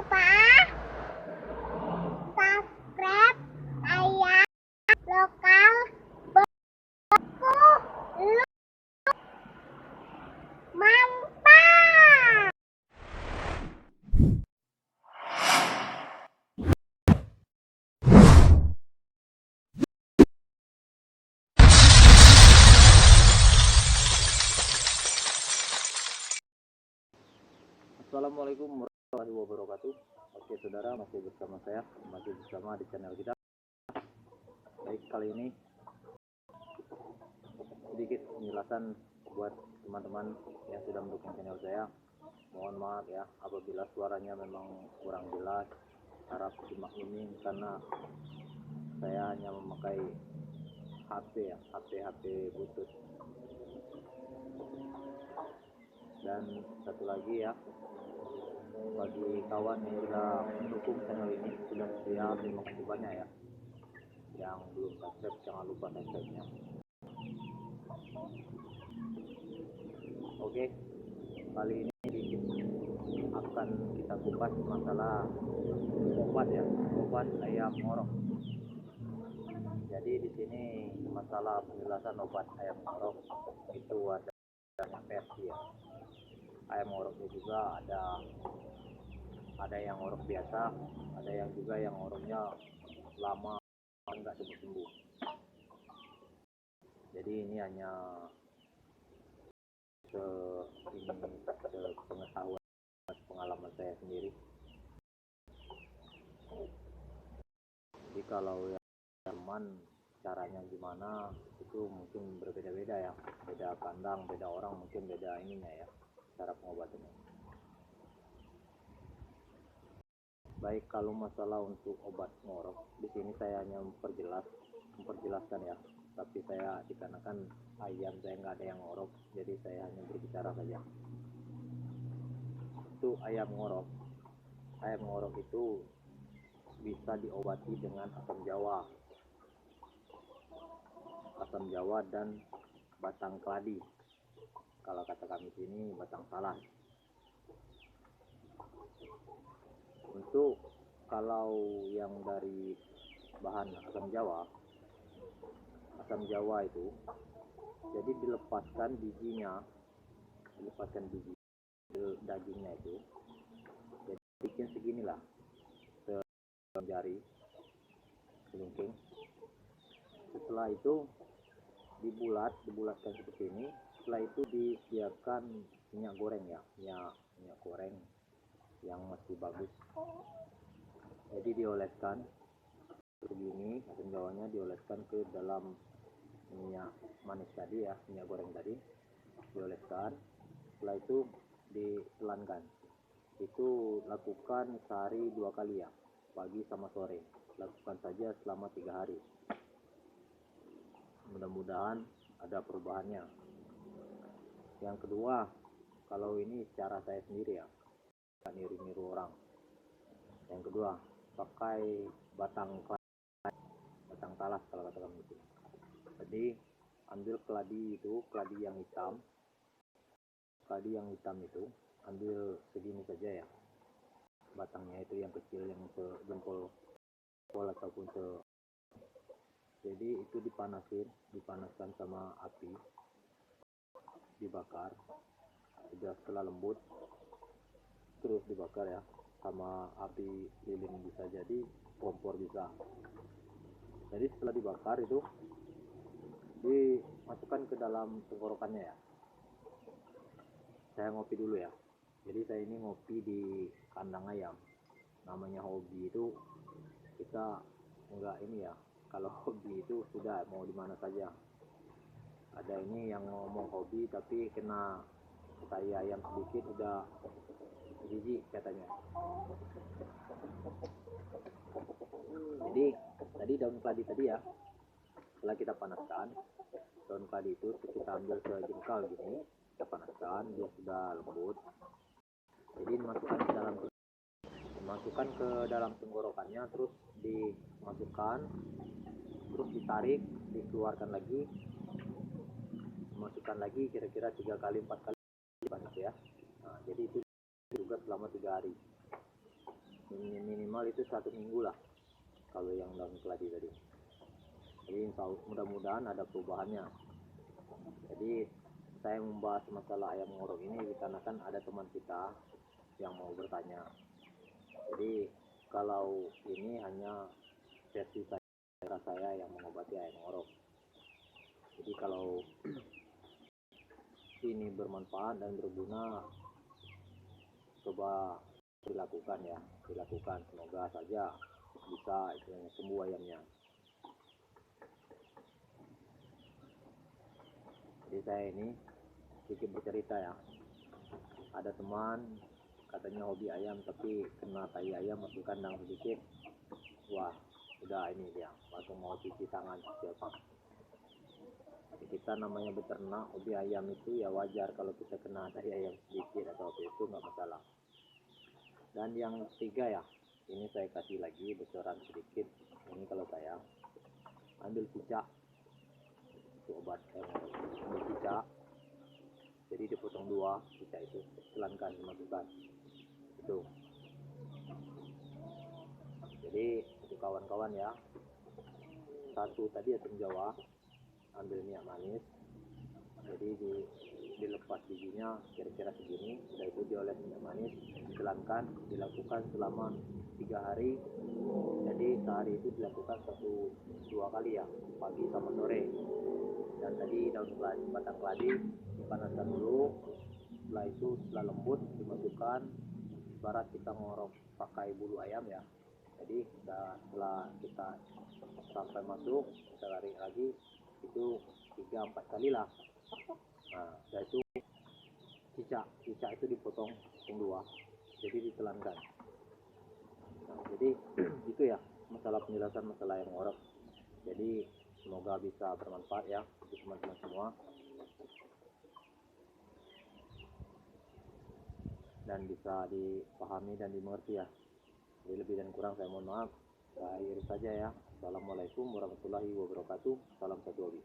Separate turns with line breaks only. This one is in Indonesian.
lupa subscribe ayam lokal bosku. Mantap.
Assalamualaikum warahmatullahi wabarakatuh. Oke saudara, masih bersama saya, masih bersama di channel kita. Baik, kali ini sedikit penjelasan buat teman-teman yang sudah mendukung channel saya. Mohon maaf ya apabila suaranya memang kurang jelas, harap dimaklumi karena saya hanya memakai HP Bluetooth. Dan satu lagi ya, bagi kawan yang sudah mendukung channel ini, sudah setia, terima kasih banyak ya. Yang belum subscribe, jangan lupa subscribe-nya. Oke, kali ini akan kita kupas masalah obat ayam ngorok. Jadi di sini masalah penjelasan obat ayam ngorok itu ada banyak versi ya. Ayam ngoroknya juga ada yang ngorok biasa, ada yang juga yang ngoroknya lama enggak sembuh. Jadi ini hanya pengetahuan pengalaman saya sendiri. Jadi kalau yang teman caranya gimana itu mungkin berbeda-beda ya, beda kandang, beda orang, mungkin beda ininya ya, cara pengobatannya. Baik, kalau masalah untuk obat ngorok, di sini saya hanya memperjelaskan ya, tapi saya dikarenakan ayam saya nggak ada yang ngorok, jadi saya hanya berbicara saja. Itu ayam ngorok itu bisa diobati dengan asam jawa dan batang keladi. Kalau kata kami sini batang salas. Untuk kalau yang dari bahan asam jawa itu jadi dilepaskan biji dagingnya itu, jadi bikin seginilah jari kelingking. Setelah itu dibulatkan seperti ini. Setelah itu disediakan minyak goreng ya, minyak goreng yang masih bagus. Jadi dioleskan begini, asam jawanya dioleskan ke dalam minyak manis tadi ya, minyak goreng tadi dioleskan. Setelah itu ditelankan. Itu lakukan sehari 2 kali ya, pagi sama sore. Lakukan saja selama 3 hari. Mudah-mudahan ada perubahannya. Yang kedua, kalau ini secara saya sendiri ya, tak niru-niru orang. Yang kedua, pakai batang talas kalau kata kami itu. Jadi ambil keladi yang hitam itu, ambil segini saja ya, batangnya itu yang kecil, yang sejempol ataupun jadi itu dipanaskan sama api, dibakar. Setelah lembut terus dibakar ya, sama api lilin bisa jadi, kompor bisa. Jadi setelah dibakar itu dimasukkan ke dalam tenggorokannya ya. Saya ngopi dulu ya. Jadi saya ini ngopi di kandang ayam. Namanya hobi itu kita enggak ini ya, kalau hobi itu sudah mau di mana saja. Ada ini yang ngomong hobi tapi kena tai ayam sedikit udah jijik katanya. Jadi tadi daun keladi tadi ya, setelah kita panaskan daun keladi itu, kita ambil sejengkal gini, kita panaskan, dia sudah lembut. Jadi dimasukkan ke dalam tenggorokannya, terus dimasukkan, terus ditarik, dikeluarkan lagi, masukkan lagi kira-kira 3 kali 4 kali panas ya. Nah, jadi itu juga selama 3 hari. minimal itu 1 minggu lah kalau yang daun keladi tadi. Jadi mudah-mudahan ada perubahannya. Jadi saya membahas masalah ayam ngorok ini dikarenakan ada teman kita yang mau bertanya. Jadi kalau ini hanya versi saya yang mengobati ayam ngorok. Jadi kalau ini bermanfaat dan berguna, coba dilakukan ya, dilakukan. Semoga saja bisa istilahnya sembuh ayamnya. Jadi saya ini sedikit bercerita ya. Ada teman katanya hobi ayam tapi kena tai ayam masuk kandang sedikit. Wah, udah ini dia, langsung mau cuci tangan siapa. Kita namanya beternak, hobi ayam itu ya wajar kalau kita kena tai ayam sedikit atau apa itu nggak masalah. Dan yang ketiga ya, ini saya kasih lagi bocoran sedikit. Ini kalau saya ambil cicak, itu obat ambil cicak, jadi dipotong 2 cicak itu, telankan dimasukkan itu. Jadi untuk kawan-kawan ya, satu tadi asam jawa, ambil minyak manis, jadi dilepas bijinya kira-kira segini, udah itu dioles minyak manis, ditelankan, dilakukan selama 3 hari. Jadi sehari itu dilakukan 1-2 kali ya, pagi sama sore. Dan tadi daun keladi, batang keladi dipanaskan dulu, setelah itu setelah lembut dimasukkan, ibarat kita ngorok pakai bulu ayam ya. Jadi setelah kita sampai masuk, kita tarik lagi, itu 3-4 kali lah. Nah, setelah itu cicak itu dipotong 2, jadi ditelankan. Nah, jadi itu ya masalah penjelasan masalah yang ngorok. Jadi semoga bisa bermanfaat ya untuk teman-teman semua, dan bisa dipahami dan dimengerti ya. Jadi lebih dan kurang saya mohon maaf. Saya akhiri saja ya. Assalamualaikum warahmatullahi wabarakatuh. Salam satu hobi.